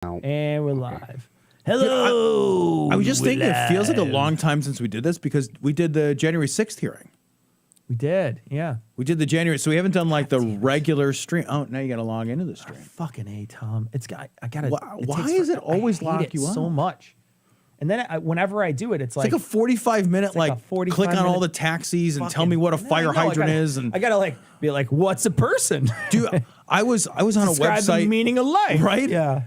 And we're live. Hello. I was just thinking, it feels like a long time since we did this because we did the January 6th hearing. We did, yeah. We did the January, so we haven't done like the regular stream. Oh, now you got to log into the stream. Fucking A, Tom. It's got. I gotta. Why is it always lock you up so much? And then whenever I do it, it's like a 45-minute like 45 click on all the taxis and tell me what a fire hydrant is, and I gotta like be like, what's a person? Dude, I was on a Describe website. The meaning of life, right? Yeah.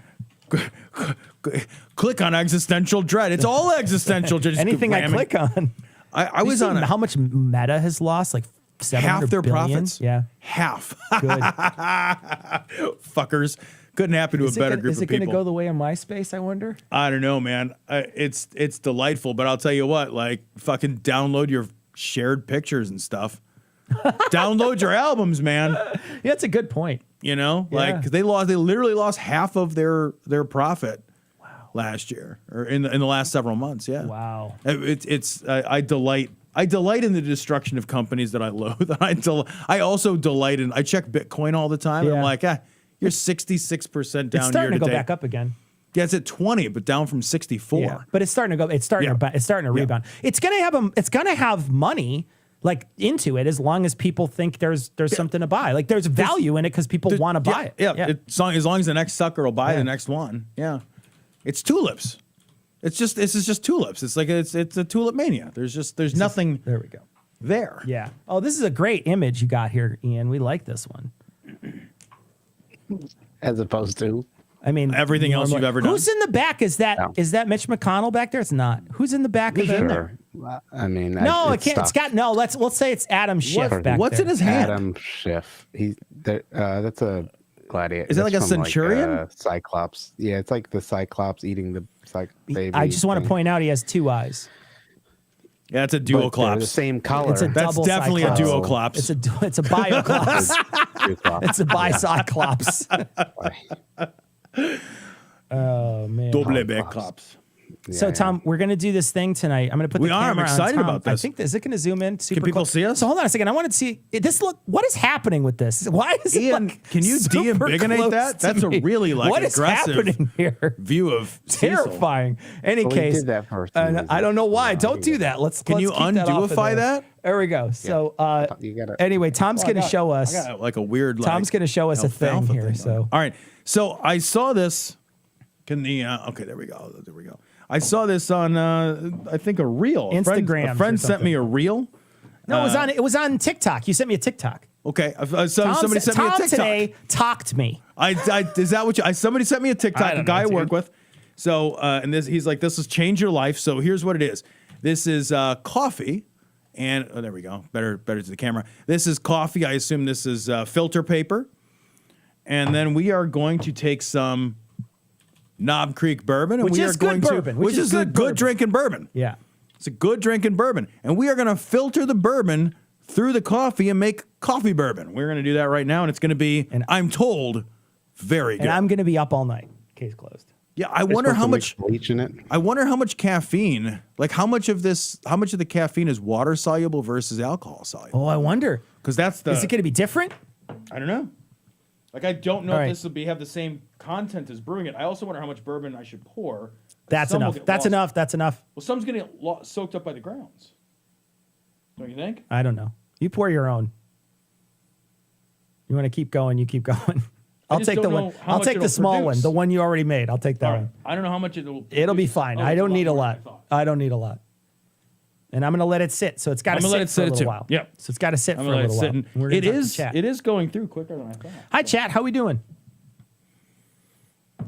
Click on existential dread. It's all existential. Just anything I click on. I was on how much Meta has lost, like 700 half their billion? Profits. Yeah, half. Good. Fuckers. Couldn't happen to a better group of people. Is it going to go the way of MySpace, I wonder? I don't know, man. It's delightful, but I'll tell you what, like, fucking download your shared pictures and stuff. Download your albums, man. Yeah, that's a good point. You know, Yeah. like they literally lost half of their profit last year or in the last several months. Yeah. Wow. I delight in the destruction of companies that I loathe. I also delight in. I check Bitcoin all the time. And I'm like, you're 66% down. It's starting year to go date. back up again. Yeah, it's at 20, but down from 64. Yeah, but it's starting to go. It's starting to rebound. It's gonna have money like into it as long as people think there's something to buy. Like there's value in it because people want to buy it. Yeah. As long as the next sucker will buy the next one. Yeah. It's tulips. This is just tulips. It's like it's a tulip mania. There's nothing. There we go. There. Yeah. Oh, this is a great image you got here, Ian. We like this one. As opposed to, I mean, everything else you've ever done. Who's in the back? Is that Mitch McConnell back there? It's not. Who's in the back of sure. there? I mean, no, it can't. It's got no. Let's say it's Adam Schiff back What's there. in his hand? Adam Schiff. That's a gladiator. Is that like a centurion? Like, Cyclops. Yeah, it's like the Cyclops eating the baby. I just want to point out he has two eyes. Yeah, it's a duoclops. The same color. It's That's definitely Cyclops. a duoclops. It's a bioclops. It's a bicyclops. Oh man. Double biclops. So Tom, we're gonna do this thing tonight. I'm gonna put the camera I'm excited on Tom. about this. I think is it gonna zoom in? Super Can people close? see us? So hold on a second. I want to see this. Look, what is happening with this? Why is Ian, it like can you super de-ambigonate close that? to That's me? a really like what aggressive is happening here? view of Terrifying. Any Well, case, we did that first. I don't know why. Don't do that. Can you keep that off of undoify there. that? There we go. So You gotta, anyway, Tom's gonna show us. I got like a weird. Tom's gonna show us a thing alfalfa here. So all right. So I saw this. Okay, there we go. There we go. I saw this on I think a reel. Instagram. A friend sent me a reel. no, it was on TikTok. You sent me a TikTok. Okay, somebody sent me a Tom TikTok. today talked me. Is that what you? Somebody sent me a TikTok. A guy I work with. So and he's like, this has changed your life. So here's what it is. This is coffee, and there we go. Better to the camera. This is coffee. I assume this is filter paper, and then we are going to take some Knob Creek bourbon, and Which we is are going good to, bourbon, which is a good drinking bourbon. Yeah. It's a good drinking bourbon, and we are going to filter the bourbon through the coffee and make coffee bourbon. We're going to do that right now, and it's going to be, and I'm told, very good. And I'm going to be up all night. Case closed. Yeah, I wonder how much bleach in it. I wonder how much caffeine, like how much of the caffeine is water soluble versus alcohol soluble? Oh, I wonder. Because that's Is it going to be different? I don't know. Like I don't know All if right. this will have the same content as brewing it. I also wonder how much bourbon I should pour. That's Some will enough. get That's lost. enough. That's enough. Well, some's going to get soaked up by the grounds. Don't you think? I don't know. You pour your own. You want to keep going? You keep going. I'll just take the don't one. know how I'll much take the it'll small one, produce. the one you already made. I'll take that All right. one. I don't know how much it'll It'll be fine. I don't need a lot. I don't need a lot. And I'm going to let it sit. So it's got to sit for a little while. Yep. So it's got to sit I'm for a gonna let little it while. sit. We're gonna talk to It is. chat. It is going through quicker than I thought. Hi, chat. How we doing?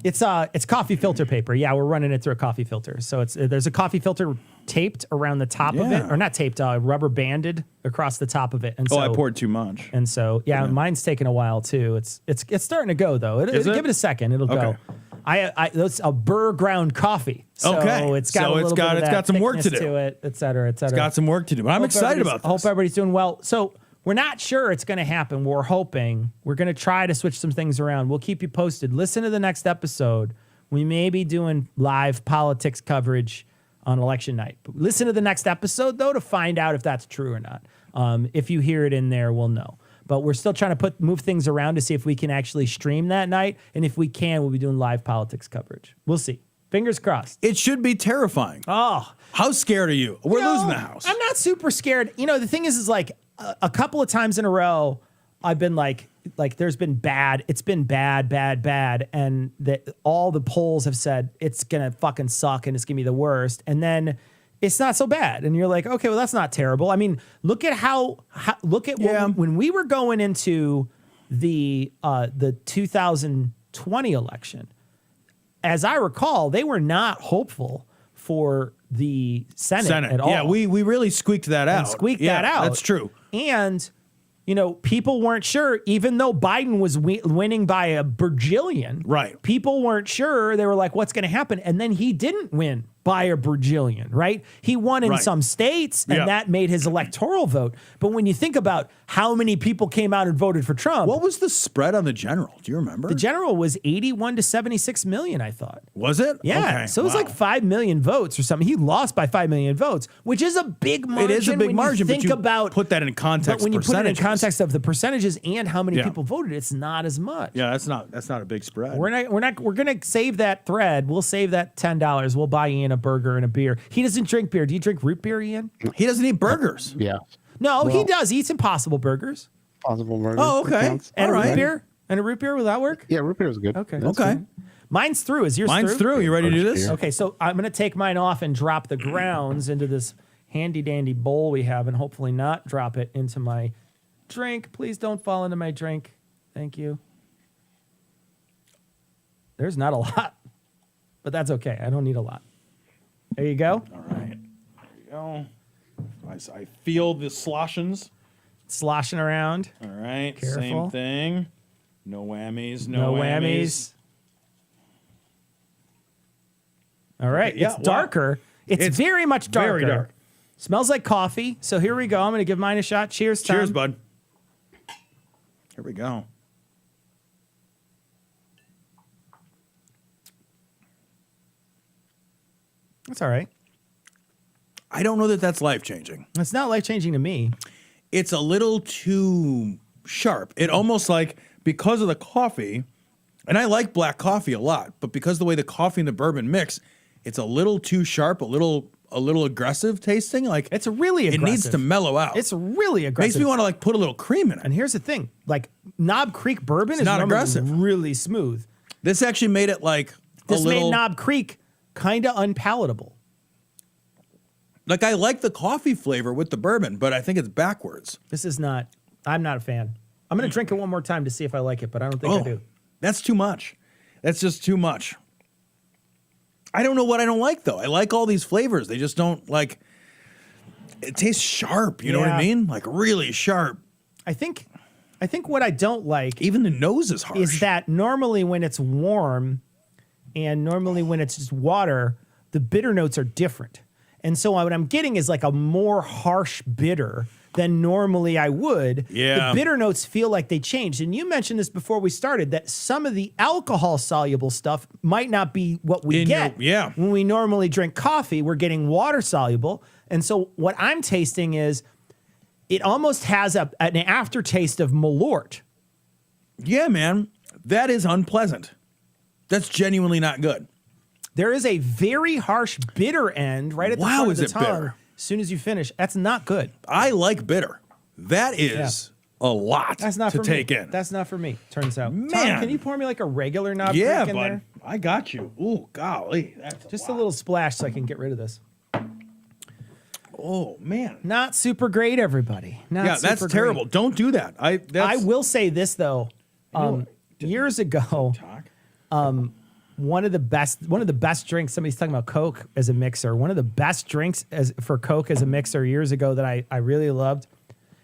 It's coffee filter paper. Yeah, we're running it through a coffee filter. So there's a coffee filter taped around the top of it, or not taped, rubber banded across the top of it. And so I poured too much. And so mine's taking a while too. It's starting to go though. Give it a second. It'll go. That's a burr ground coffee. So it's got some work to do to it, et cetera, et cetera. It's got some work to do. But I'm excited about this. I hope everybody's doing well. So we're not sure it's going to happen. We're hoping. We're going to try to switch some things around. We'll keep you posted. Listen to the next episode. We may be doing live politics coverage on election night. But listen to the next episode, though, to find out if that's true or not. If you hear it in there, we'll know. But we're still trying to move things around to see if we can actually stream that night. And if we can, we'll be doing live politics coverage. We'll see. Fingers crossed. It should be terrifying. Oh. How scared are you? We're losing the house. I'm not super scared. The thing is like a couple of times in a row, I've been like there's been bad. It's been bad. And that all the polls have said it's going to fucking suck and it's going to be the worst. And then it's not so bad. And you're like, okay, well, that's not terrible. I mean, look at when we were going into the 2020 election, as I recall, they were not hopeful for the Senate at all. Yeah, we really squeaked that out. That's true. And, people weren't sure, even though Biden was winning by a bajillion. Right. People weren't sure. They were like, what's going to happen? And then he didn't win by a bajillion, right? He won in some states, and that made his electoral vote. But when you think about how many people came out and voted for Trump. What was the spread on the general? Do you remember? The general was 81 to 76 million, I thought. Was it? Yeah. Okay. So it was like 5 million votes or something. He lost by 5 million votes, which is a big margin. It is a big margin, but put that in context. But when you put it in context of the percentages and how many people voted, it's not as much. Yeah, that's not a big spread. We're gonna save that thread. We'll save that $10. We'll buy Ian a burger and a beer. He doesn't drink beer. Do you drink root beer, Ian? He doesn't eat burgers. Yeah. No, he does. He eats Impossible Burgers. Possible burger. Oh, okay. And a root beer? And a root beer, will that work? Yeah, root beer is good. Okay. Okay. Mine's through. Is yours Mine's through. You ready to do this? Okay, so I'm going to take mine off and drop the grounds into this handy-dandy bowl we have and hopefully not drop it into my drink. Please don't fall into my drink. Thank you. There's not a lot, but that's okay. I don't need a lot. There you go. All right. There you go. I feel the sloshins. Sloshing around. All right. Careful. Same thing. No whammies. No whammies. All right. Okay, yeah, it's darker. It's very much darker. Very dark. Smells like coffee. So here we go. I'm going to give mine a shot. Cheers, Tom. Cheers, bud. Here we go. That's all right. I don't know that that's life-changing. It's not life-changing to me. It's a little too sharp. It almost like, because of the coffee, and I like black coffee a lot, but because the way the coffee and the bourbon mix, it's a little too sharp, a little aggressive tasting. Like, It's really aggressive. It needs to mellow out. It's really aggressive. Makes me want to like put a little cream in it. And here's the thing. Like, Knob Creek bourbon is not normally aggressive. really smooth. This actually made it like This a little. made Knob Creek kind of unpalatable. Like, I like the coffee flavor with the bourbon, but I think it's backwards. This is not, I'm not a fan. I'm going to drink it one more time to see if I like it, but I don't think I do. That's too much. That's just too much. I don't know what I don't like, though. I like all these flavors. They just don't, like, it tastes sharp. You know what I mean? Like, really sharp. I think what I don't like Even the nose is harsh. is that normally when it's warm and normally when it's just water, the bitter notes are different. And so what I'm getting is like a more harsh bitter than normally I would. Yeah. The bitter notes feel like they changed. And you mentioned this before we started, that some of the alcohol-soluble stuff might not be what we get. When we normally drink coffee, we're getting water-soluble. And so what I'm tasting is it almost has an aftertaste of Malort. Yeah, man. That is unpleasant. That's genuinely not good. There is a very harsh bitter end right at the front of the tongue. Bitter? As soon as you finish, that's not good. I like bitter. That is a lot That's not to for take me. in. That's not for me. Turns out, Man. Tom, can you pour me like a regular Knob Creek in bud. there? I got you. Ooh, golly. That's Just a little splash so I can get rid of this. Oh, man. Not super great, everybody. Not That's super terrible. great. Don't do that. I will say this though. Years ago, one of the best drinks. Somebody's talking about Coke as a mixer. One of the best drinks for Coke as a mixer years ago that I really loved.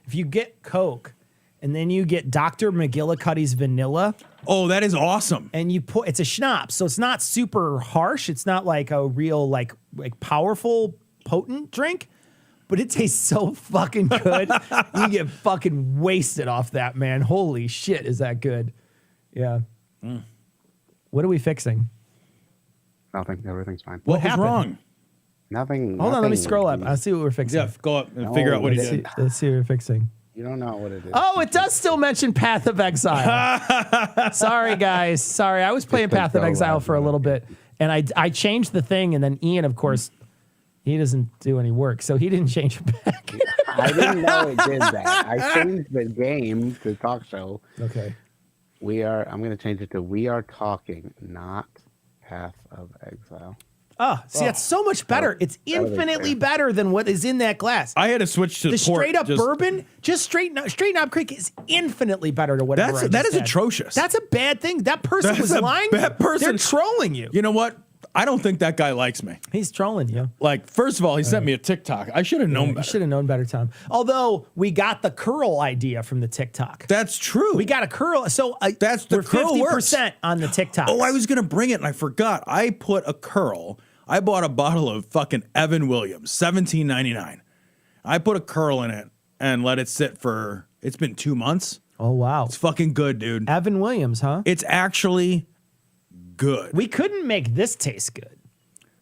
If you get Coke and then you get Dr. McGillicuddy's vanilla. Oh, that is awesome. And you put, it's a schnapps, so it's not super harsh. It's not like a real like powerful, potent drink, but it tastes so fucking good. You get fucking wasted off that, man. Holy shit, is that good? Yeah. What are we fixing? Nothing. Everything's fine. What was happened? wrong? Nothing. Hold on, let me scroll up. I'll see what we're fixing. Yeah, go up and figure out what he Let's did. see what we're fixing. You don't know what it is. Oh, it does still mention Path of Exile. Sorry, guys. Sorry, I was playing Path of Exile for a little bit, and I changed the thing, and then Ian, of course, he doesn't do any work, so he didn't change it back. I didn't know it did that. I changed the game to talk show. Okay. I'm going to change it to We Are Talking, not Path of Exile. Oh, see, that's so much better. It's infinitely better than what is in that glass. I had to switch to the port, straight up bourbon, just straight Knob Creek is infinitely better to whatever. That is atrocious. That's a bad thing. That person was lying. That person, they're trolling you. You know what? I don't think that guy likes me. He's trolling you. Like, first of all, he sent me a TikTok. I should have known better. You should have known better, Tom. Although we got the curl idea from the TikTok. That's true. We got a curl. So that's the we're curl 50% on the TikTok. Oh, I was gonna bring it and I forgot. I put a curl. I bought a bottle of fucking Evan Williams, $17.99. I put a curl in it and let it sit for. It's been 2 months. Oh wow, it's fucking good, dude. Evan Williams, huh? It's actually good. We couldn't make this taste good.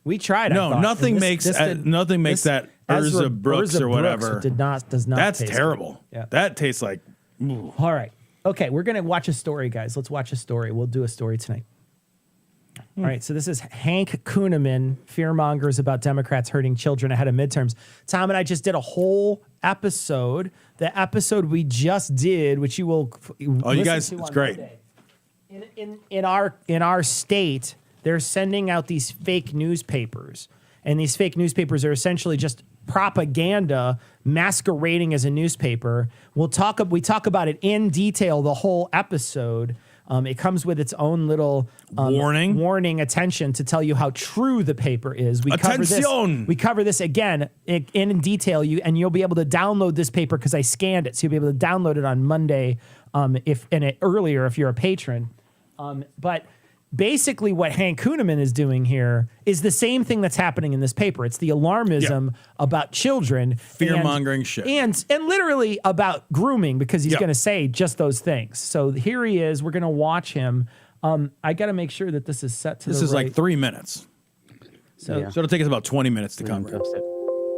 We tried. No, nothing makes nothing makes that Urza Brooks or whatever. Does not. That's taste terrible. Good. Yeah. That tastes like. Ooh. All right. Okay, we're gonna watch a story, guys. Let's watch a story. We'll do a story tonight. All right, so this is Hank Kunneman, fearmongers about Democrats hurting children ahead of midterms. Tom and I just did a whole episode. The episode we just did, which you will you guys, it's great. In our state, they're sending out these fake newspapers, and these fake newspapers are essentially just propaganda masquerading as a newspaper. We talk about it in detail the whole episode. It comes with its own little warning, attention to tell you how true the paper is. We cover this again in detail. You'll be able to download this paper because I scanned it, so you'll be able to download it on Monday, earlier if you're a patron. But basically, what Hank Kunneman is doing here is the same thing that's happening in this paper. It's the alarmism about children, fear-mongering shit, and literally about grooming, because he's going to say just those things. So here he is. We're going to watch him. I got to make sure that this is set to. This is like 3 minutes. So it'll take us about 20 minutes to cover it.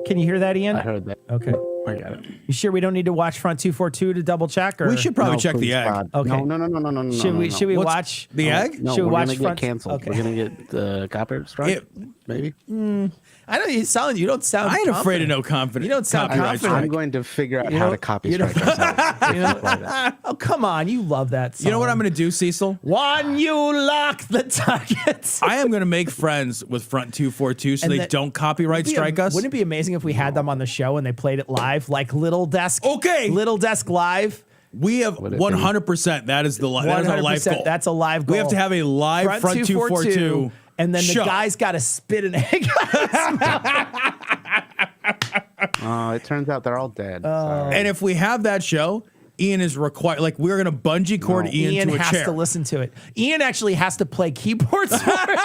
Can you hear that, Ian? I heard that. Okay. I got it. You sure we don't need to watch Front 242 to double check? Or? We should probably check the egg. God. Okay. No. Should we watch the egg? No, should we we're watch gonna get canceled. Okay. We're gonna get copyright strike. Maybe. I know you don't sound. I ain't confident. afraid of no confidence. You don't sound confident. I'm going to figure out how to copy strike ourselves. Oh, come on. You love that song. You know what I'm going to do, Cecil? One, you lock the targets. I am going to make friends with Front 242 so they don't copyright strike us. Wouldn't it be amazing if we had them on the show and they played it live, like Little Desk? Okay. Little Desk Live. We have 100%. That is our live goal. That's a live goal. We have to have a live Front 242. And then the guy's got to spit an egg on his mouth. It turns out they're all dead. And if we have that show, Ian is required. Like, we're going to bungee cord Ian to a chair. Ian has to listen to it. Ian actually has to play keyboards for it.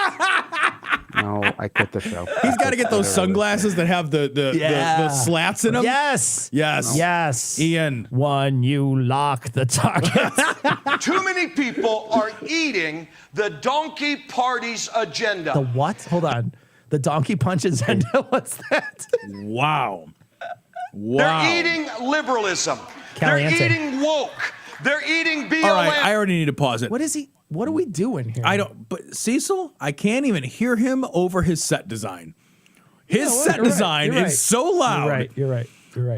No, I quit the show. He's got to get those sunglasses that have the slats in them. Yes. Yes. No. Yes. Ian. One, you lock the target. Too many people are eating the donkey party's agenda. The what? Hold on. The donkey punch agenda? What's that? Wow. They're eating liberalism. Caliente. They're eating woke. They're eating BLM. All right, I already need to pause it. What is he? What are we doing here? I don't. But Cecil, I can't even hear him over his set design. His set design is so loud. You're right.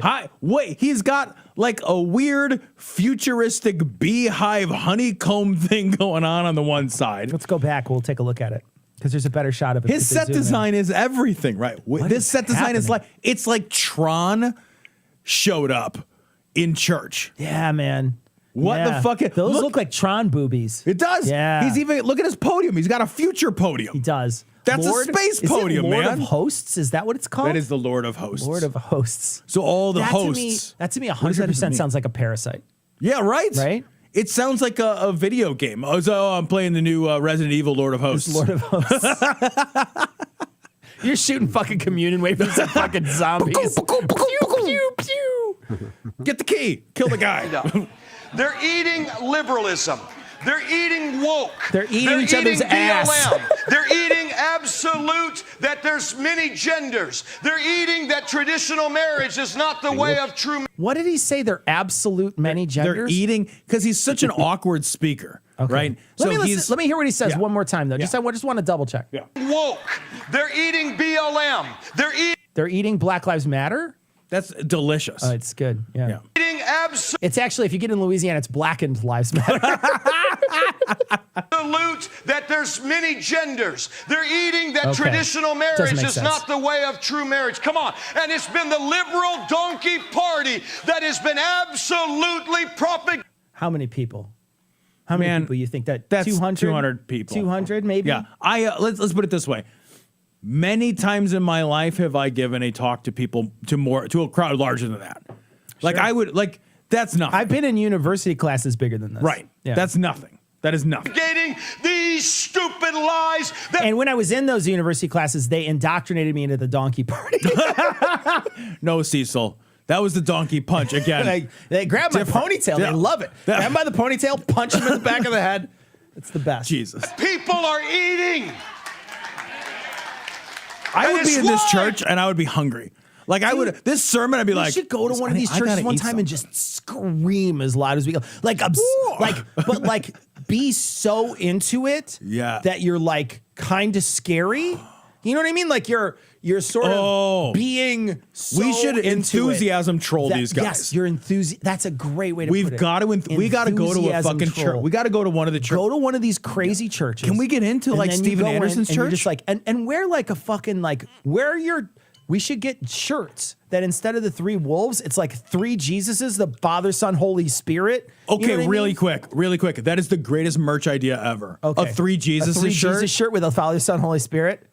Hi, wait, he's got like a weird futuristic beehive honeycomb thing going on the one side. Let's go back. We'll take a look at it because there's a better shot of it. His set design is everything, right? This set design is like Tron showed up in church. Yeah, man. What the fuck? Those look like Tron boobies. It does. Yeah. He's even, look at his podium. He's got a future podium. He does. That's a space podium, Lord man. of Hosts? Is that what it's called? That is the Lord of Hosts. Lord of Hosts. So all the hosts. That to me 100% sounds like a parasite. Yeah, right? Right? It sounds like a video game. Oh, I'm playing the new Resident Evil Lord of Hosts. Lord of Hosts. You're shooting fucking communion wafers at fucking zombies. Pew, pew, pew. Get the key. Kill the guy. They're eating liberalism. They're eating woke. They're eating each other's BLM. ass. They're eating absolute that there's many genders. They're eating that traditional marriage is not the way of true. What did he say? They're absolute many genders? They're eating, because he's such an awkward speaker, right? Let me hear what he says one more time, though. Yeah. I just want to double check. Yeah. Woke. They're eating BLM. They're eating Black Lives Matter? That's delicious. It's good. Yeah. Eating absolute It's actually, if you get in Louisiana, it's Blackened Lives Matter. that there's many genders. They're eating that Okay. traditional Doesn't marriage make is sense. not the way of true marriage. Come on. And it's been the liberal donkey party that has been absolutely propagating. How many people? How many people you think that? That's 200? 200 people. 200 maybe? Yeah. Let's put it this way. Many times in my life have I given a talk to people to a crowd larger than that. Like Sure. I would like that's nothing. I've been in university classes bigger than this. Right. Yeah. That's nothing. That is nothing. These stupid lies that And when I was in those university classes, they indoctrinated me into the donkey party. No, Cecil. That was the donkey punch again. they grab my ponytail. Yeah. They love it. Grab him by the ponytail, punch him in the back of the head. It's the best. Jesus. people are eating. I would it's be in this why- church and I would be hungry. Like I would this sermon I'd be We like should go to one of these I churches gotta one eat time and something. just scream as loud as we go. Like be so into it Yeah. that you're like kind of scary. You know what I mean? Like you're sort Oh. of being so We should into enthusiasm it troll that- these guys. Yes, you're enthusiastic. That's a great way to put it. We got to go to a Enthusiasm fucking troll. church. We got to go to one of the churches. Go to one of these crazy churches. Can we get into, And like, then you Steven go in Anderson's and you're church? just like and wear like a fucking like we should get shirts that instead of the 3 wolves, it's like 3 Jesuses, the Father, Son, Holy Spirit. You Okay, know what I really mean? quick. That is the greatest merch idea ever. Okay. A 3 Jesus a 3 shirt. Jesus shirt with a Father, Son, Holy Spirit.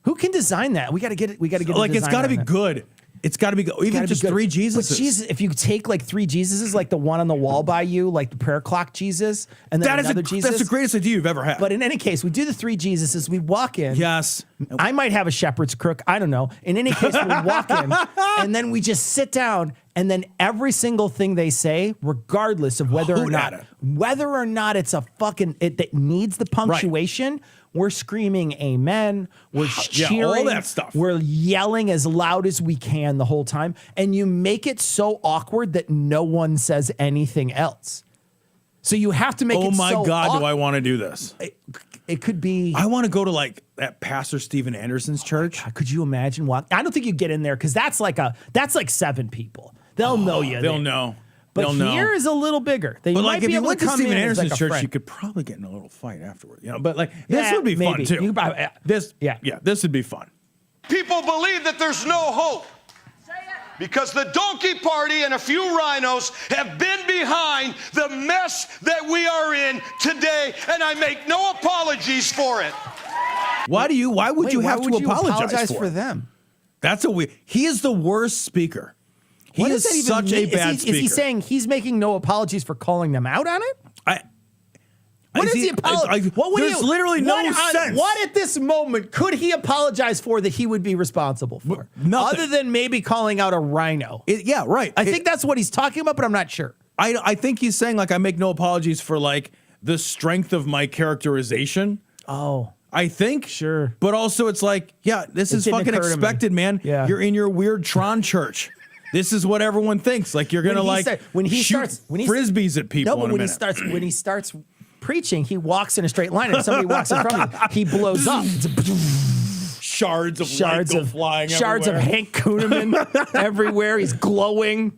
Who can design that? We got to get it. We got to get Like a it's got to be designer on that. good. It's got to be good. Even Gotta be just good. 3 But Jesuses. Jesus, if you take like 3 Jesuses, like the one on the wall by you, like the prayer clock Jesus, and then another Jesus. That's the greatest idea you've ever had. But in any case, we do the 3 Jesuses. We walk in. yes. I might have a shepherd's crook. I don't know. In any case, we walk in and then we just sit down, and then every single thing they say, regardless of whether Hoot at it. it's a fucking that needs the punctuation, we're screaming amen. We're Yeah, cheering. all that stuff. We're yelling as loud as we can the whole time, and you make it so awkward that no one says anything else. So you have to make it Oh my so God, do I want to do this? It could be. I want to go to like that Pastor Steven Anderson's church. Could you imagine what? I don't think you get in there because that's like 7 people. They'll know you. They'll there. know. But They'll know. here is a little bigger. They But might like if be you able went to to come Steven in as Anderson's like a church, friend. you could probably get in a little fight afterward. But like this Yeah, would be fun maybe. too. You could probably- this would be fun. People believe that there's no hope because the donkey party and a few rhinos have been behind the mess that we are in today, and I make no apologies for it. Why would Wait, you why have would to you apologize for it? them? That's a weird. He is the worst speaker. He What is does that even such mean? a bad speaker. Is he saying he's making no apologies for calling them out on it? What is see, he apologize? What would there's he, literally no what, sense. What at this moment could he apologize for that he would be responsible for? Nothing. Other than maybe calling out a rhino. Yeah, right. I think that's what he's talking about, but I'm not sure. I think he's saying like I make no apologies for like the strength of my characterization. Oh. I think. Sure. But also it's like, yeah, this is didn't fucking occur to me. expected, man. Yeah. You're in your weird Tron church. This is what everyone thinks. Like you're gonna shoot frisbees at people. No, but when he starts preaching, he walks in a straight line, and if somebody walks in front of him, he blows up. Shards of light go flying shards everywhere. of Hank Kunneman everywhere. He's glowing.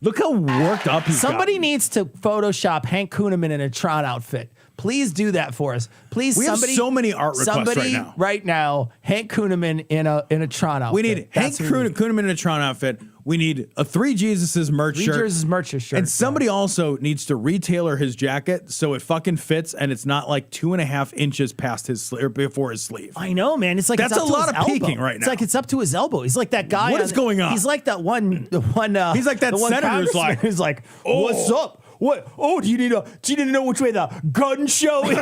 Look how worked up he's Somebody needs to Photoshop Hank Kunneman in a Tron outfit. Please do that for us. Please, We have somebody. so many art requests right now. Hank Kunneman in a Tron outfit. We need Hank Kunneman in a Tron outfit. We need a 3 Jesuses merch shirt. 3 Jesuses merch shirt. And somebody also needs to retailer his jacket so it fucking fits and it's not like 2.5 inches past his or before his sleeve. I know, man. It's like That's it's up a to lot his of peeking elbow. right It's now. like it's up to his elbow. He's like that guy. What is going on? He's like that one. He's like that the one senator's congressman like, who's like, what's up? What? Oh, do you need to know which way the gun show is?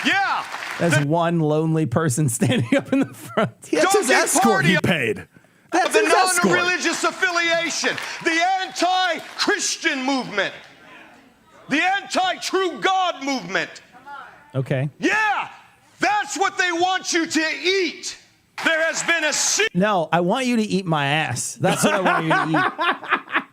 Yeah. That's one lonely person standing up in the front. That's his Donkey escort party he paid. That's the his escort. non-religious affiliation, the anti-Christian movement, the anti-true God God movement. Okay. Yeah, that's what they want you to eat. There has been a seed. No, I want you to eat my ass. That's what I want you to eat.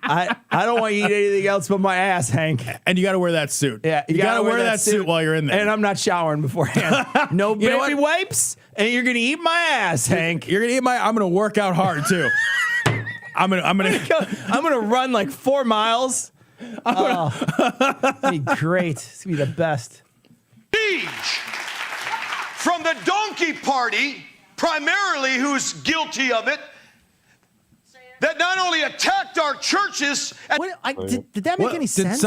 I don't want you to eat anything else but my ass, Hank. And you got to wear that suit. Yeah, you got to wear that suit while you're in there. And I'm not showering beforehand. No You know baby what? wipes, and you're gonna eat my ass, Hank. You're gonna eat my. I'm gonna work out hard too. I'm gonna run like 4 miles. It'd be great. It's gonna be the best. Siege from the donkey party, primarily who's guilty of it, that not only attacked our churches and Did that make any sense?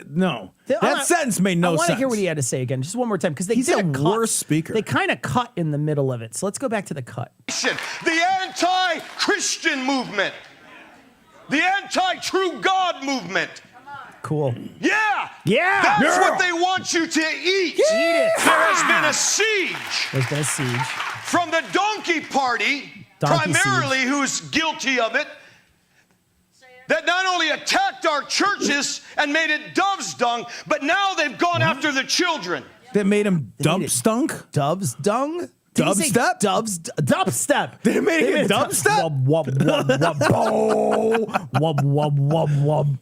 No. That sentence made no sense. I want to hear what he had to say again, just one more time, because He's a worse speaker. They kind of cut in the middle of it. So let's go back to the cut. the anti-Christian movement, the anti-true God movement. Cool. Yeah. Yeah. That's what they want you to eat. Eat it. There has been a siege. There's been a siege. From the donkey party, primarily who's guilty of it, that not only attacked our churches and made it dove's dung, but now they've gone after the children. That made him dump stunk? Dove's dung? Dubstep? Dubstep. They made it dubstep? Wub, wub, wub, wub, wub, wub, wub, wub.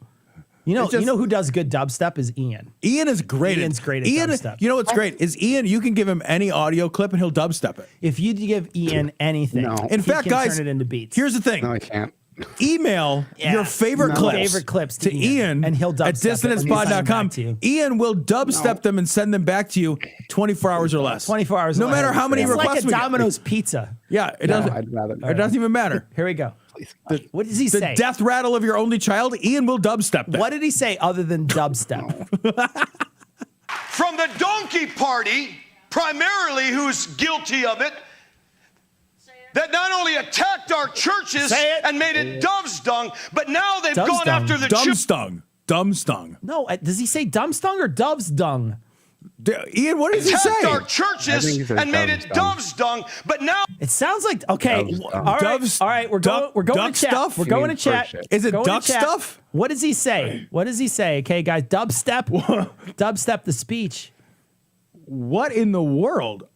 You know who does good dubstep is Ian. Ian is great. Ian's great at dubstep. You know what's great is Ian. You can give him any audio clip and he'll dubstep it. If you give Ian anything, In fact, he can guys, turn it into beats. Here's the thing. No, I can't. Email your favorite clips to Ian and he'll dubstep at dissonancepod.com. Ian will dubstep them and send them back to you 24 hours or less. 24 hours. No matter how many it's requests like a we get. Domino's pizza. Yeah, it doesn't. I'd rather. It doesn't even matter. Here we go. What does he The say? death rattle of your only child. Ian will dubstep that. What did he say other than dubstep? From the donkey party, primarily who's guilty of it, that not only attacked our churches and made it dove's dung, but now they've Dove's gone dung. after the Dumb children. stung. Dumb stung. No, does he say dumb stung or dove's dung? Ian, what does he Attacked say? our churches and made it dove's dung, but now It sounds like okay. Dove's dung. All right, Dove's- all right. We're duck- going duck to chat. stuff? We're going to You mean chat. first shit. Is it Going to duck chat. stuff? What does he say? What does he say? Okay, guys, dubstep, dubstep the speech. What in the world?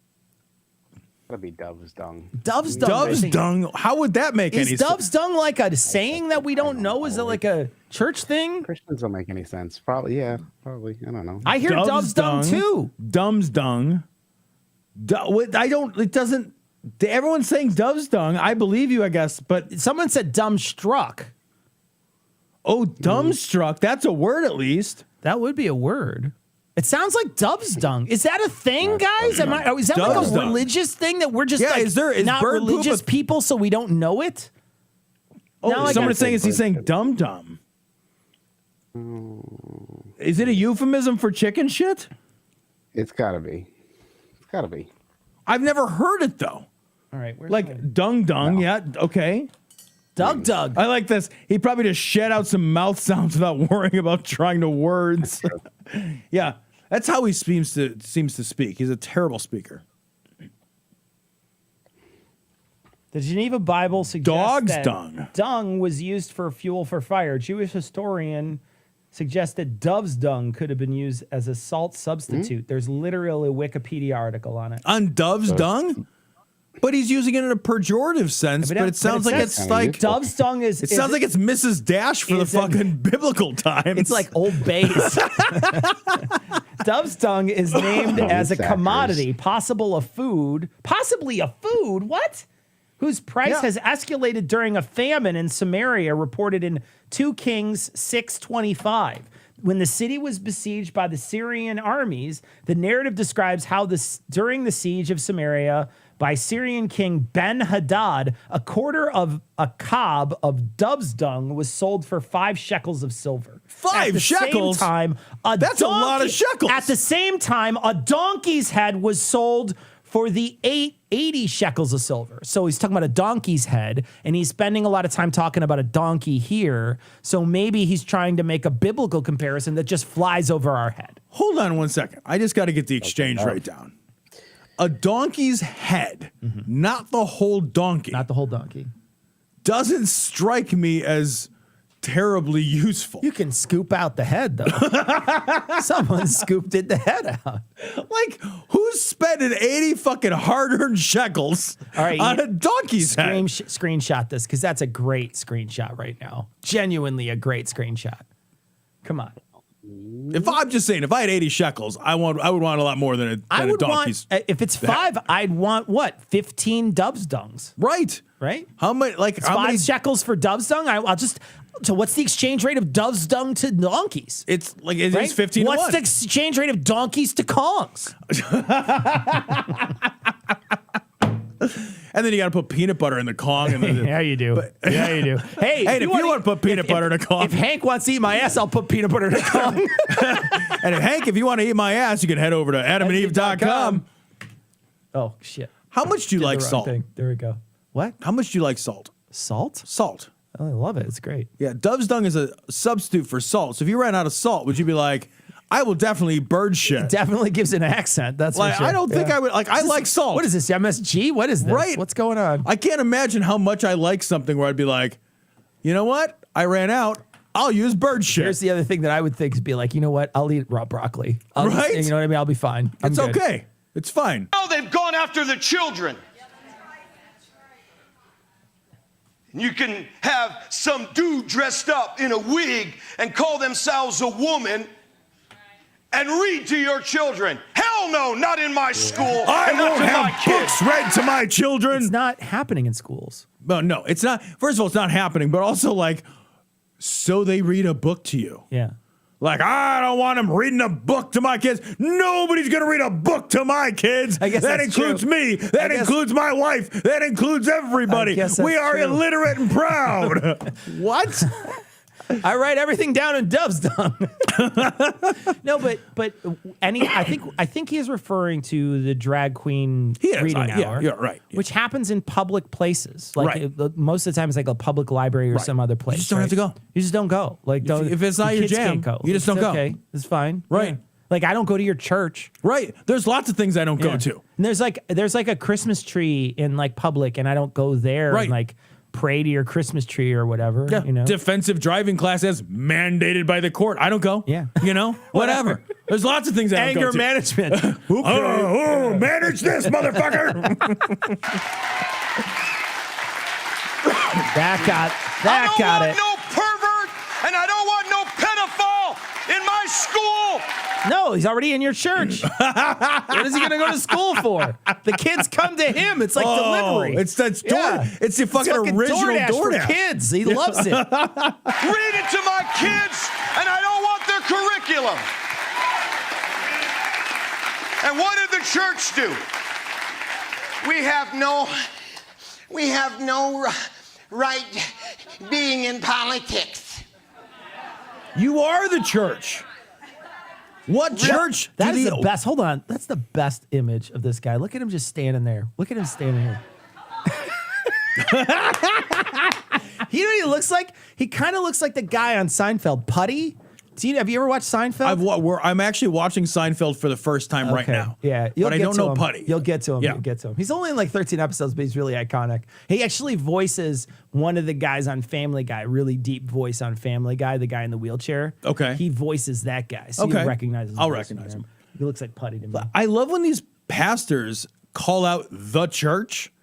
Gotta be dove's dung. Dove's dung. Dove's dung. How would that make any Is sense? dove's dung like a saying that we don't know? Is it like a church thing? Christians don't make any sense. Probably, yeah. Probably. I don't know. I hear dove's dung too. Dumb's dung. I don't. It doesn't. Everyone's saying dove's dung. I believe you, I guess. But Someone said dumb struck. oh, dumbstruck. That's a word at least. That would be a word. It sounds like dove's dung. Is that a thing, guys? Is that like Dove's a dung. religious thing that we're just Yeah, like is not bird poop religious a- people, so we don't know it? Oh, Now I someone's got- saying is he saying dum dum? Is it a euphemism for chicken shit? It's gotta be. It's gotta be. I've never heard it though. All right, where's my- Like dung dung. Yeah. Okay. Doug. I like this. He probably just shed out some mouth sounds without worrying about trying to words. Yeah, that's how he seems to speak. He's a terrible speaker. The Geneva Bible suggests Dog's that dung. dung was used for fuel for fire. Jewish historian suggests that dove's dung could have been used as a salt substitute. There's literally a Wikipedia article on it. On dove's dung? But he's using it in a pejorative sense, but it sounds like it's like dove's dung is. it sounds like it's Mrs. Dash for the is in- fucking biblical times. It's like Old Bay's. Dove's dung is named as a Sackers. commodity, possibly a food. What? Whose price has escalated during a famine in Samaria, reported in 2 Kings 6:25. When the city was besieged by the Syrian armies, the narrative describes how during the siege of Samaria by Syrian king Ben-Hadad, a quarter of a cob of dove's dung was sold for 5 shekels of silver. 5 shekels? That's a lot of shekels. At the same time, a donkey's head was sold for the 80 shekels of silver. So he's talking about a donkey's head, and he's spending a lot of time talking about a donkey here. So maybe he's trying to make a biblical comparison that just flies over our head. Hold on one second. I just got to get the exchange rate down. A donkey's head, not the whole donkey, Not the whole donkey. doesn't strike me as terribly useful. You can scoop out the head, though. Someone scooped the head out. Like, who's spending 80 fucking hard-earned shekels on a donkey's head? Screenshot this, because that's a great screenshot right now. Genuinely a great screenshot. Come on. If I'm just saying, if I had 80 shekels, I would want a lot more than a donkey's. If it's 5, I'd want what? 15 dove's dungs. Right. How many? Like it's how 5 many shekels for dove's dung? So what's the exchange rate of dove's dung to donkeys? It's like it's 15 to 1. What's the exchange rate of donkeys to Kongs? And then you got to put peanut butter in the Kong. And Yeah, you do. Yeah, you do. Hey, if you want to put peanut butter in a Kong. If Hank wants to eat my ass, I'll put peanut butter in a Kong. And Hank, if you want to eat my ass, you can head over to adamandeve.com. Oh, shit. How much do you like salt? There we go. What? How much do you like salt? Salt? Salt. Oh, I love it. It's great. Yeah, dove's dung is a substitute for salt. So if you ran out of salt, would you be like, I will definitely eat bird shit? It definitely gives an accent. That's like, for sure. I don't think I would. Like, I like salt. What is this, MSG? What is this? Right. What's going on? I can't imagine how much I like something where I'd be like, you know what? I ran out. I'll use bird shit. Here's the other thing that I would think is be like, you know what? I'll eat raw broccoli. Right? You know what I mean? I'll be fine. It's okay. It's fine. Now they've gone after the children. You can have some dude dressed up in a wig and call themselves a woman and read to your children. Hell no, not in my school. I and not won't to have my kids. books read to my children. It's not happening in schools. Well, no, it's not. First of all, it's not happening, but also like, so they read a book to you. Yeah. Like, I don't want them reading a book to my kids. Nobody's going to read a book to my kids. I guess that that's includes true. me. That includes my wife. That includes everybody. I guess We that's are true. illiterate and proud. What? I write everything down in Dove's dung. No, but I think he's referring to the drag queen reading hour. Yeah, right. Yeah. Which happens in public places. Like Right. most of the time it's like a public library or some other place. You just don't have to go. You just don't go. Like don't if it's not your kids jam, can't go. you just don't It's go. Okay, it's fine. Right. Yeah. Like I don't go to your church. Right. There's lots of things I don't go Yeah. to. And there's like a Christmas tree in like public, and I don't go there Right. and like pray to your Christmas tree or whatever. Yeah. You know. Defensive driving classes mandated by the court. I don't go. Yeah. You know, whatever. There's lots of things I don't Anger go to. management. Manage this, motherfucker. That got I don't got want it. no pervert, and I don't want no pedophile in my school. No, he's already in your church. What is he going to go to school for? The kids come to him. It's like delivery. It's the fucking fucking original DoorDash for kids. He loves it. Read it to my kids, and I don't want their curriculum. And what did the church do? We have no right being in politics. You are the church. What church? That is the best. Hold on. That's the best image of this guy. Look at him just standing there. Look at him standing here. You know what he looks like? He kind of looks like the guy on Seinfeld, Putty. Have you ever watched Seinfeld? I'm actually watching Seinfeld for the first time right now. Yeah, but I don't know Putty. You'll get to him. Yeah. You'll get to him. He's only in like 13 episodes, but he's really iconic. He actually voices one of the guys on Family Guy, really deep voice on Family Guy, the guy in the wheelchair. Okay. He voices that guy, so Okay. you recognize his I'll voice recognize from him. He looks like Putty to me. I love when these pastors call out the church,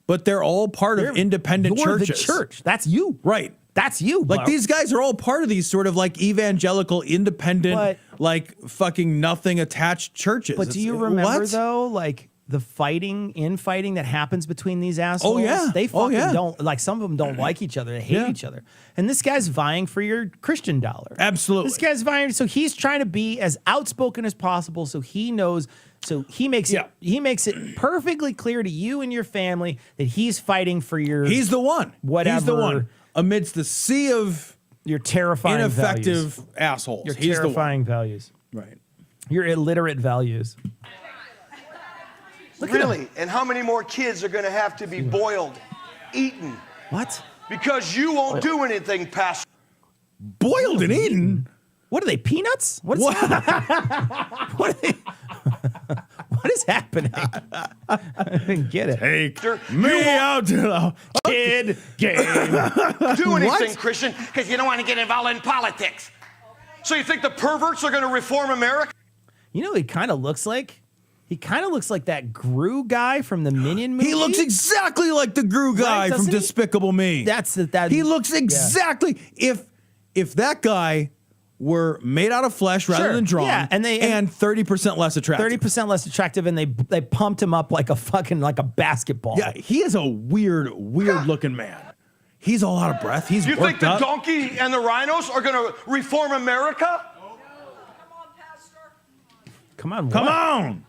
but they're all part of independent You're churches. the church. That's you. Right. That's you. Like bro. these guys are all part of these sort of like evangelical, independent, like fucking nothing attached churches. But do you remember though, like the infighting that happens between these assholes? Oh, yeah. They fucking yeah. don't, like some of them don't like each other. They hate each other. And this guy's vying for your Christian dollar. Absolutely. This guy's vying. So he's trying to be as outspoken as possible. So he knows. So he makes it perfectly clear to you and your family that he's fighting for your. He's the one. Whatever. He's the one amidst the sea of your terrifying ineffective values. assholes. Your He's terrifying values. Right. Your illiterate values. Really? And how many more kids are going to have to be boiled, eaten? What? Because you won't do anything, Pastor. Boiled and eaten? What are they, peanuts? What is happening? What is happening? happening? I didn't get it. Take me out to the Kid game. Do anything, Christian, because you don't want to get involved in politics. So you think the perverts are going to reform America? You know what he kind of looks like? He kind of looks like that Gru guy from the Minion movie. He looks exactly like the Gru guy from Despicable Me. That. He looks exactly. If that guy were made out of flesh rather than drawn, and 30% less attractive. 30% less attractive, and they pumped him up like a basketball. Yeah, he is a weird looking man. He's all out of breath. He's You worked think the up. donkey and the rhinos are going to reform America? Come on, Come on.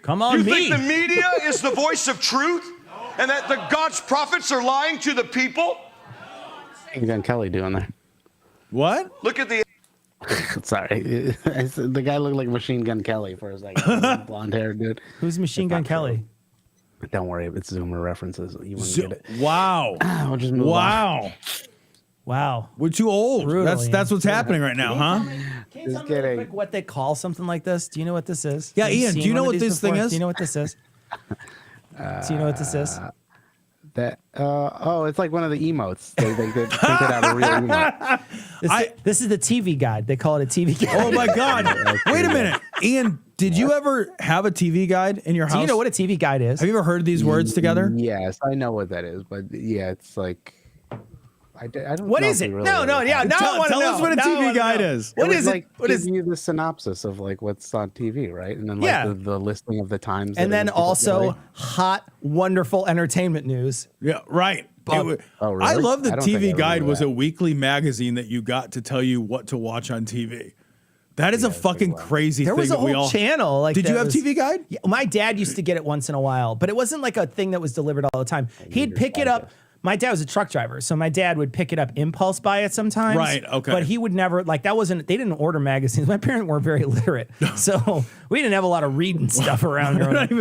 Come on, You me. think the media is the voice of truth? And that the God's prophets are lying to the people? What's Gun Kelly doing there? What? Look at the Sorry. The guy looked like Machine Gun Kelly for a second. Blonde hair dude. Who's Machine Gun Kelly? Don't worry, it's Zoomer references. You wouldn't get it. Wow. I'll just move on. Wow. We're too old. Brutally. That's what's happening right now, huh? Can you tell me real quick what they call something like this? Do you know what this is? Yeah, Have you Ian, do seen you know one of what these this thing before? is? Do you know what this is? Do you know what this is? It's like one of the emotes. They printed out a real emote. This is the TV guide. They call it a TV guide. Oh my God. Wait a minute. Ian, did you ever have a TV guide in your house? Do you know what a TV guide is? Have you ever heard these words together? Yes, I know what that is, but yeah, it's like I don't. What know is if it? we really No, know. now I want to know. Tell us what a Now I TV wanna guide know. is. What It is would, it? like, What is give it? you the synopsis of like what's on TV, right? And then like the listing of the times. And then also really? hot, wonderful entertainment news. Yeah, right. Oh, really? I love the I don't think I TV ever Guide knew was that. a weekly magazine that you got to tell you what to watch on TV. That is a fucking crazy There thing was a that we whole all channel. Like, Did you that have was- TV Guide? Yeah, my dad used to get it once in a while, but it wasn't like a thing that was delivered all the time. He'd pick it up. My dad was a truck driver, so my dad would pick it up impulse buy it sometimes. Right, okay. But he would never, like, that wasn't, they didn't order magazines. My parents weren't very literate, so we didn't have a lot of reading stuff around here. We're not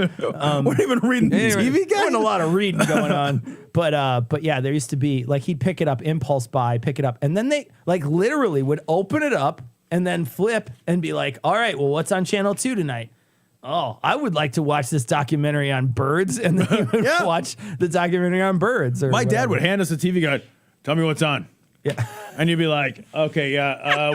even reading the TV There Guide. wasn't a lot of reading going on. But yeah, there used to be, like, he'd pick it up impulse buy, pick it up, and then they, like, literally would open it up and then flip and be like, all right, well, what's on channel 2 tonight? Oh, I would like to watch this documentary on birds, and then you would watch the documentary on birds. Or My dad whatever. would hand us a TV Guide. Tell me what's on. Yeah. And you'd be like, okay,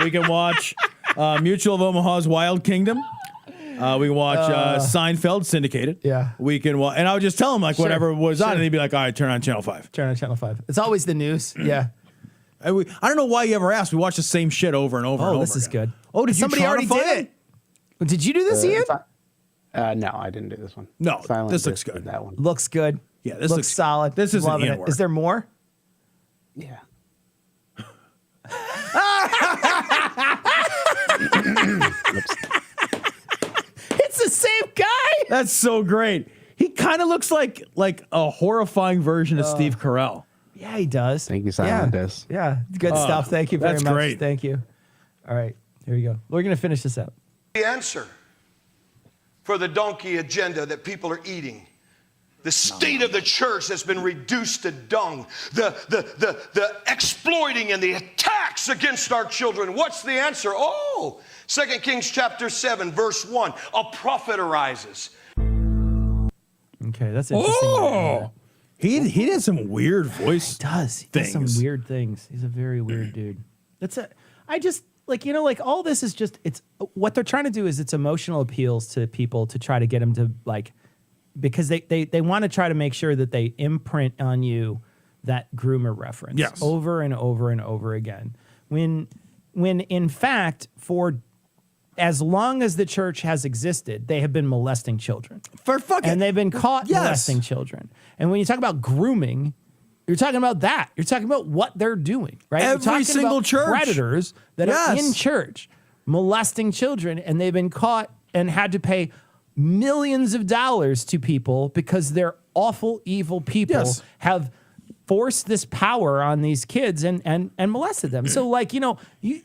we can watch Mutual of Omaha's Wild Kingdom. We can watch Seinfeld syndicated. Yeah. We can watch, and I would just tell him like whatever was on, Sure. and he'd be like, all right, turn on channel 5. Turn on channel 5. It's always the news. Yeah. I don't know why you ever asked. We watch the same shit over and over and Oh, over. this is again. good. Oh, did Somebody you already try to did find it? Did you do this, Ian? No, I didn't do this one. No, Silent this looks Disc good. did That one. Looks good. Yeah, this looks looks- solid. this isn't Loving Ian it. work. Is there more? Yeah. It's the same guy. That's so great. He kind of looks like a horrifying version of Steve Carell. Yeah, he does. Thank you, Silent yeah. Disc. Yeah, good stuff. Thank you very that's much. great. Thank you. All right, here we go. We're going to finish this up. The answer for the donkey agenda that people are eating. The state of the church has been reduced to dung. The exploiting and the attacks against our children. What's the answer? Oh, 2 Kings chapter 7, verse 1. A prophet arises. Okay, that's interesting. Oh, he did some weird voice. He does. He does some things. weird things. He's a very weird dude. I just, like, you know, like, all this is just, it's, what they're trying to do is it's emotional appeals to people to try to get them to, like, because they want to try to make sure that they imprint on you that groomer reference Yes. over and over and over again. When in fact, for as long as the church has existed, they have been molesting children. For fucking And they've been caught Yes. molesting children. And when you talk about grooming, you're talking about that. You're talking about what they're doing, right? You're Every talking single about church. predators that are Yes. in church molesting children, and they've been caught and had to pay millions of dollars to people because they're awful, evil people Yes. have forced this power on these kids and molested them. So, like, you know, you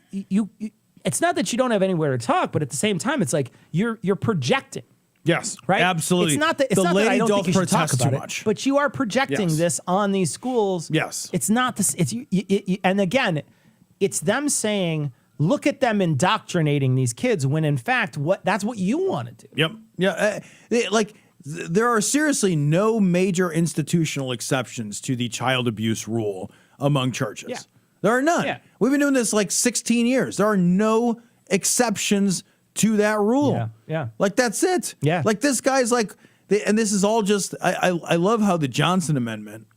it's not that you don't have anywhere to talk, but at the same time, it's like you're projecting. Yes, Right? absolutely. It's not that, it's the not that lady I don't think don't you should talk protest about too it, much. but you are projecting Yes. this on these schools. Yes. It's not this. It's and again, it's them saying, look at them indoctrinating these kids when in fact, that's what you want to do. Yep. Yeah. Like there are seriously no major institutional exceptions to the child abuse rule among churches. Yeah. There are none. Yeah. We've been doing this like 16 years. There are no exceptions to that rule. Yeah. Yeah. Like, that's it. Yeah. Like, this guy's like, and this is all just, I love how the Johnson Amendment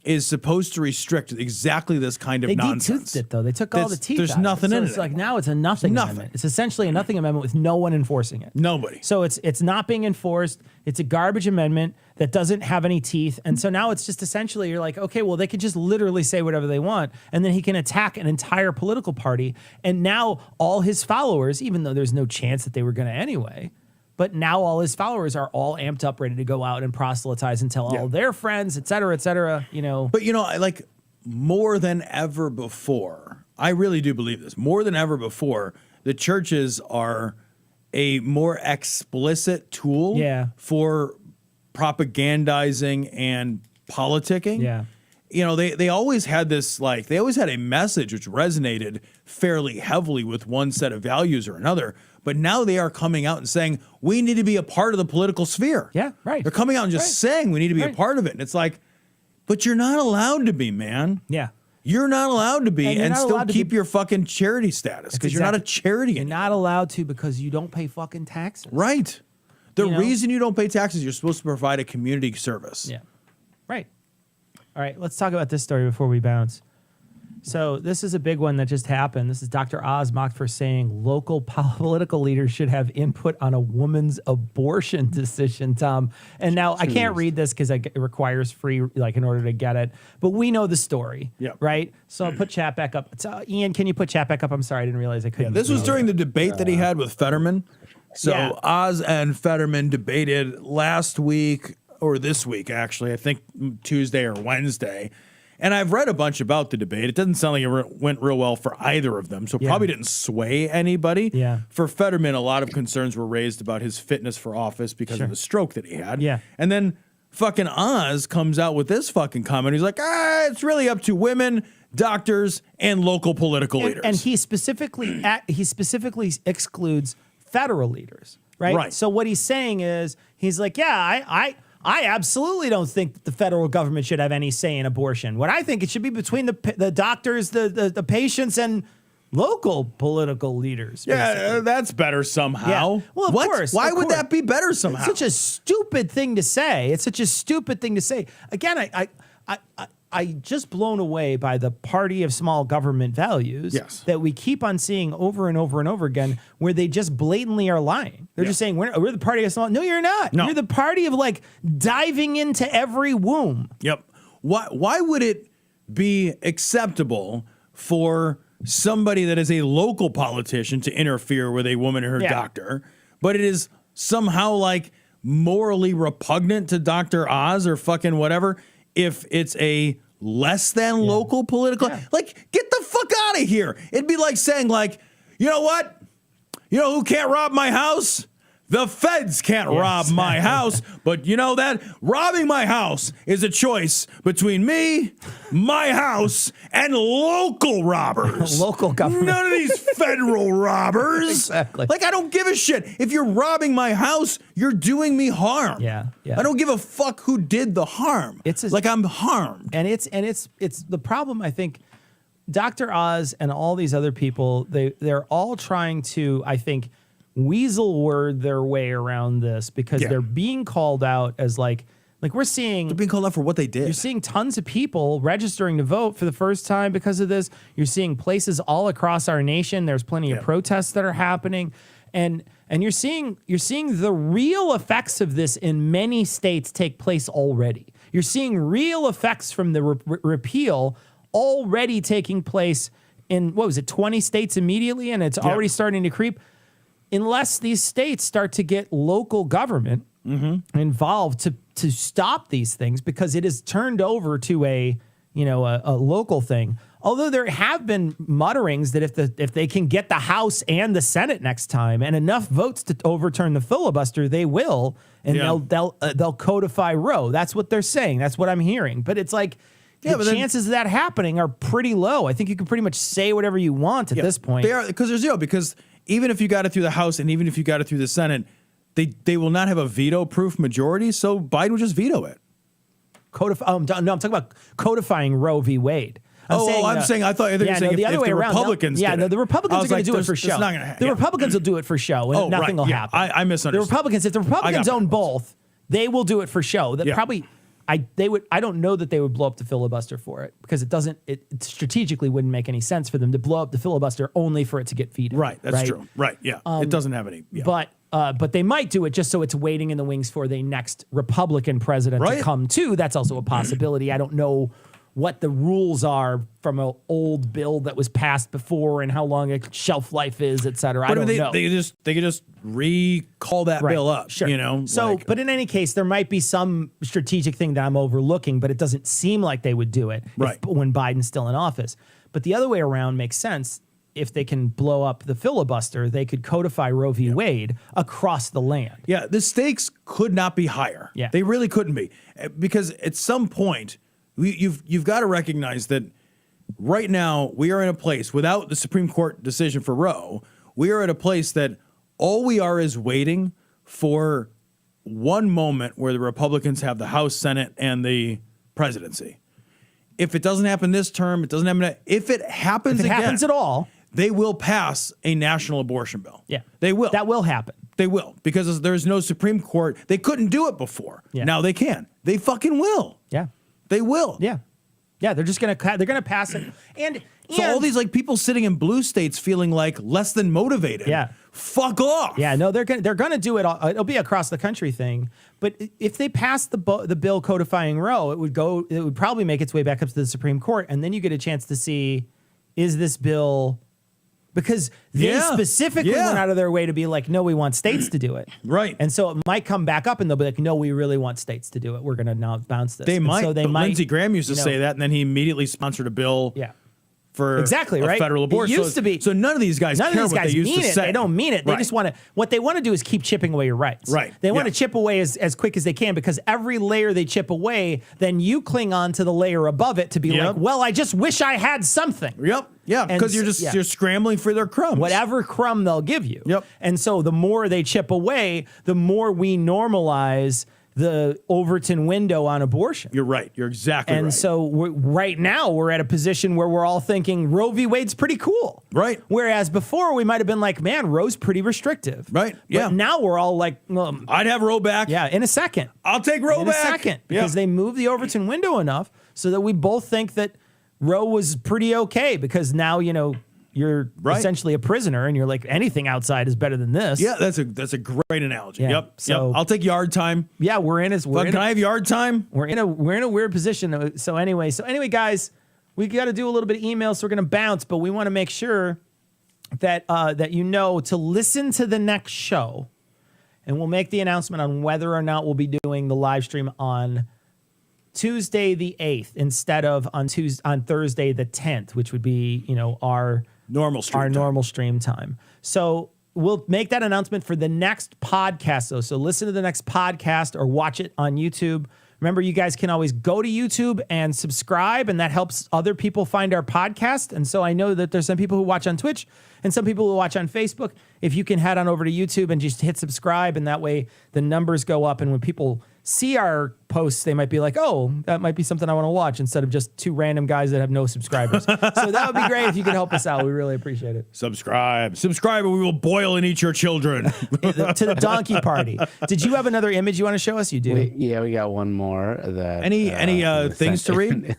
is supposed to restrict exactly this kind of They nonsense. de-toothed it, though. They took all the teeth There's out of it. nothing So in it's it like now it's a nothing amendment. It's essentially a nothing amendment with no one enforcing it. Nobody. So it's not being enforced. It's a garbage amendment that doesn't have any teeth. And so now it's just essentially you're like, okay, well, they could just literally say whatever they want. And then he can attack an entire political party. And now all his followers, even though there's no chance that they were going to anyway, but now all his followers are all amped up, ready to go out and proselytize and tell all their friends, et cetera, you know. But, you know, I like more than ever before, I really do believe this, more than ever before, the churches are a more explicit tool for propagandizing and politicking. Yeah. You know, they always had this, like, they always had a message which resonated fairly heavily with one set of values or another. But now they are coming out and saying, we need to be a part of the political sphere. Yeah, right. They're coming out and just saying we need to be a part of it. And it's like, but you're not allowed to be, man. Yeah. You're not allowed to be and still keep your fucking charity status because you're not a charity You're anymore. not allowed to because you don't pay fucking taxes. Right. The You know? reason you don't pay taxes, you're supposed to provide a community service. Yeah. Right. All right, let's talk about this story before we bounce. So this is a big one that just happened. This is Dr. Oz mocked for saying local political leaders should have input on a woman's abortion decision, Tom. And now I can't read this because it requires free, like, in order to get it. But we know the story, right? So I'll put chat back up. So, Ian, can you put chat back up? I'm sorry, I didn't realize I couldn't. This was during the debate that he had with Fetterman. So Oz and Fetterman debated last week, or this week, actually, I think Tuesday or Wednesday. And I've read a bunch about the debate. It doesn't sound like it went real well for either of them, so probably didn't sway anybody. Yeah. For Fetterman, a lot of concerns were raised about his fitness for office because of the stroke that he had. Yeah. And then fucking Oz comes out with this fucking comment. He's like, it's really up to women, doctors, and local political leaders. And he specifically excludes federal leaders, right? Right. So what he's saying is, he's like, I absolutely don't think that the federal government should have any say in abortion. What I think it should be between the doctors, the patients, and local political leaders. Yeah, that's better somehow. Yeah. Well, of course. Why of would course. that be better somehow? It's such a stupid thing to say. It's such a stupid thing to say. Again, I just blown away by the party of small government values that we keep on seeing over and over and over again, where they just blatantly are lying. They're just saying, we're the party of small. No, you're not. No. You're the party of, like, diving into every womb. Yep. Why would it be acceptable for somebody that is a local politician to interfere with a woman and her doctor, but it is somehow, like, morally repugnant to Dr. Oz or fucking whatever if it's a less than local political? Like, get the fuck out of here. It'd be like saying, like, you know what? You know who can't rob my house? The feds can't rob my house, but you know that robbing my house is a choice between me, my house, and local robbers. Local government. None of these federal robbers. Exactly. Like, I don't give a shit. If you're robbing my house, you're doing me harm. Yeah. I don't give a fuck who did the harm. Like, I'm harmed. And it's the problem. I think Dr. Oz and all these other people, they're all trying to, I think, weasel word their way around this because they're being called out as like we're seeing. They're being called out for what they did. You're seeing tons of people registering to vote for the first time because of this. You're seeing places all across our nation. There's plenty of protests that are happening. And you're seeing the real effects of this in many states take place already. You're seeing real effects from the repeal already taking place in, 20 states immediately, and it's already starting to creep. Unless these states start to get local government involved to stop these things, because it is turned over to a local thing. Although there have been mutterings that if they can get the House and the Senate next time and enough votes to overturn the filibuster, they will, and they'll codify Roe. That's what they're saying. That's what I'm hearing. But it's like, the chances of that happening are pretty low. I think you can pretty much say whatever you want at this point. They are, because even if you got it through the House and even if you got it through the Senate, they will not have a veto-proof majority, so Biden would just veto it. No, I'm talking about codifying Roe v. Wade. I thought you were saying the other if way the around. Republicans Yeah, did no, it. the Republicans are going to do it for show. The Republicans will do it for show, and nothing will happen. I misunderstood. The Republicans, if the Republicans own both, they will do it for show. That probably, they would. I don't know that they would blow up the filibuster for it because it strategically wouldn't make any sense for them to blow up the filibuster only for it to get vetoed. Right, that's true. Right, yeah, it doesn't have any. Yeah. But they might do it just so it's waiting in the wings for the next Republican president to come too. That's also a possibility. I don't know what the rules are from an old bill that was passed before and how long a shelf life is, et cetera. I don't know. They could just recall that bill up. Sure. You know. So, but in any case, there might be some strategic thing that I'm overlooking, but it doesn't seem like they would do it when Biden's still in office. But the other way around makes sense. If they can blow up the filibuster, they could codify Roe v. Wade across the land. Yeah, the stakes could not be higher. Yeah. They really couldn't be, because at some point you've got to recognize that right now we are in a place without the Supreme Court decision for Roe. We are at a place that all we are is waiting for one moment where the Republicans have the House, Senate, and the presidency. If it doesn't happen this term, it doesn't happen. If it happens again, happens at all, they will pass a national abortion bill. Yeah, they will. That will happen. They will, because there's no Supreme Court. They couldn't do it before. Yeah. Now they can. They fucking will. Yeah. They will. Yeah. Yeah, they're just gonna pass it, and so all these like people sitting in blue states feeling like less than motivated. Yeah, fuck off. Yeah, no, they're gonna do it. It'll be across the country thing. But if they pass the bill codifying Roe, it would probably make its way back up to the Supreme Court, and then you get a chance to see, is this bill? Because they specifically went out of their way to be like, no, we want states to do it. Right. And so it might come back up and they'll be like, no, we really want states to do it. We're going to now bounce this. They might. So they might. Lindsey Graham used to say that, and then he immediately sponsored a bill for federal abortion. It used to be. So none of these guys care what they used to say. They don't mean it. They just want to, what they want to do is keep chipping away your rights. Right. They want to chip away as quick as they can, because every layer they chip away, then you cling on to the layer above it to be like, well, I just wish I had something. Yep. Yeah, because you're scrambling for their crumbs. Whatever crumb they'll give you. Yep. And so the more they chip away, the more we normalize the Overton window on abortion. You're right. You're exactly right. And so right now we're at a position where we're all thinking Roe v. Wade's pretty cool. Right. Whereas before we might have been like, man, Roe's pretty restrictive. Right. But now we're all like, I'd have Roe back. Yeah, in a second. I'll take Roe back. In a second. Because they moved the Overton window enough so that we both think that Roe was pretty okay, because now, you're essentially a prisoner and you're like, anything outside is better than this. Yeah, that's a great analogy. Yeah. Yep. So I'll take yard time. Yeah, can I have yard time? We're in a weird position. So anyway, guys, we got to do a little bit of email, so we're gonna bounce, but we want to make sure that to listen to the next show, and we'll make the announcement on whether or not we'll be doing the live stream on Tuesday the 8th instead of on Thursday the 10th, which would be our normal stream time. So we'll make that announcement for the next podcast, though. So listen to the next podcast or watch it on YouTube. Remember, you guys can always go to YouTube and subscribe, and that helps other people find our podcast. And so I know that there's some people who watch on Twitch and some people who watch on Facebook. If you can head on over to YouTube and just hit subscribe, and that way the numbers go up. And when people see our posts, they might be like, oh, that might be something I want to watch, instead of just two random guys that have no subscribers. So that would be great if you could help us out. We really appreciate it. Subscribe, or we will boil and eat your children. To the donkey party. Did you have another image you want to show us? You do. We got one more. That any things to read?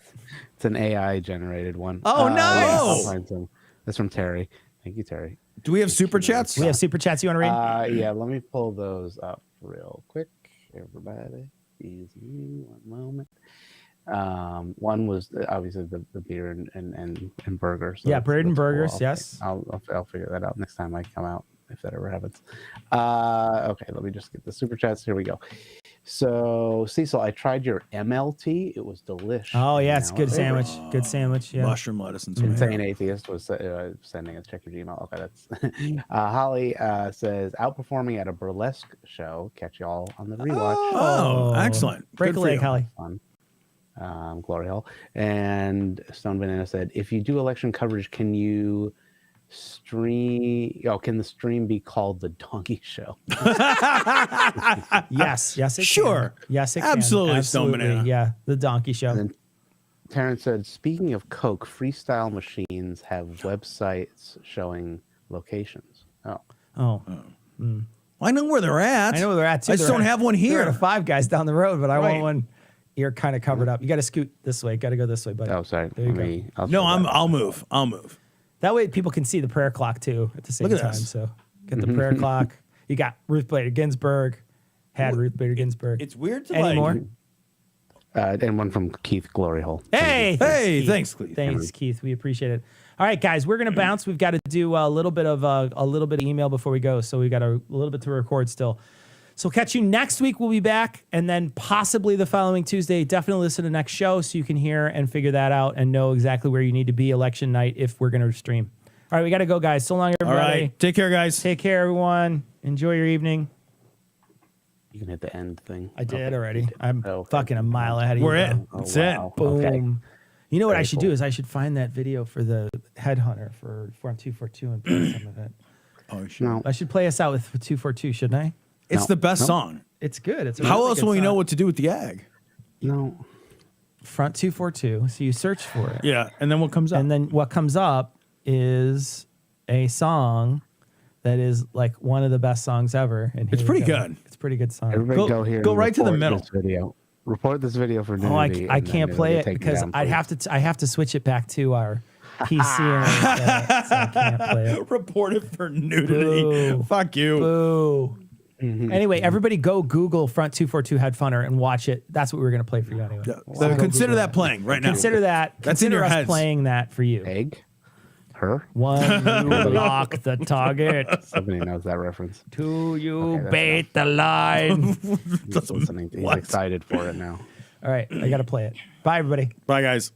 It's an AI generated one. Oh, nice. I'll find some. That's from Terry. Thank you, Terry. Do we have super chats? We have super chats you want to read? Yeah, let me pull those up real quick. Everybody, excuse me one moment. One was obviously the beer and burgers. So yeah, bread and burgers. Cool. Yes. I'll figure that out next time I come out, if that ever happens. Okay, let me just get the super chats. Here we go. So Cecil, I tried your MLT. It was delicious. Oh yeah, it's a good sandwich. Good sandwich. Yeah. Mushroom lettuce and some Insane Atheist was sending us, check your Gmail. Okay, that's Holly says outperforming at a burlesque show. Catch y'all on the rewatch. Oh, excellent. Break a leg, Holly. Glory hole. And Stone Banana said, if you do election coverage, can you Stream. Oh, can the stream be called the Donkey Show? Yes, it Sure. can. Yes, it Absolutely, can. Stone Banana. Yeah, the Donkey Show. And then Terrence said, speaking of Coke, freestyle machines have websites showing locations. Oh. I know where they're at. I know where they're at too. I just They're don't at- have one They're here. at a Five Guys down the road, but I Right. want one. You're kind of covered up. You got to scoot this way. Got to go this way, buddy. Oh, sorry. There you Let go. me- I'll No, show that. I'll move. I'll move. That way people can see the prayer clock too at the same Look at time. this. So get the prayer clock. You got Ruth Bader Ginsburg. Had Ruth Bader Ginsburg. It's weird to Any more? And one from Keith Glory Hole. Hey, Hey, thanks, Cleve. Thanks, Keith. We appreciate it. All right, guys, we're gonna bounce. We've got to do a little bit of email before we go, so we got a little bit to record still. So catch you next week. We'll be back, and then possibly the following Tuesday. Definitely listen to the next show so you can hear and figure that out and know exactly where you need to be election night if we're gonna stream. All right, we got to go, guys. So long, All everybody. right. Take care, guys. Take care, everyone. Enjoy your evening. You can hit the end thing. I did Okay. already. I'm Okay. fucking a mile ahead of We're you. in. bro. That's it. Boom. Okay. You know what I Very should cool. do is I should find that video for the headhunter for Form 242 and play some of it. Oh, shit. No. I should play us out with 242, shouldn't I? It's No. the best No. song. It's good. It's a How really else good will we know song. what to do with the ag? No. Front 242. So you search for it. Yeah, and then what comes up? And then what comes up is a song that is like one of the best songs ever. And It's here we pretty go. good. It's a pretty good song. Everybody Go- go here. go and right to the report middle. This video. Report this video for Oh, nudity. I and then can't it'll play get it taken because down, I please. have to switch it back to our PC and everything, so I can't play it. Report it for nudity. Boo. Fuck you. Boo. Anyway, everybody go Google Front 242 Headfunner and watch it. That's what we were going to play for you anyway. So Go consider Google that playing right now. Consider that. That's in consider your us heads. playing that for you. Egg? Her? One, you lock the target. Somebody knows that reference. Two, you Okay, that's bait the line. He's listening. He's What? excited for it now. All right, I got to play it. Bye, everybody. Bye, guys.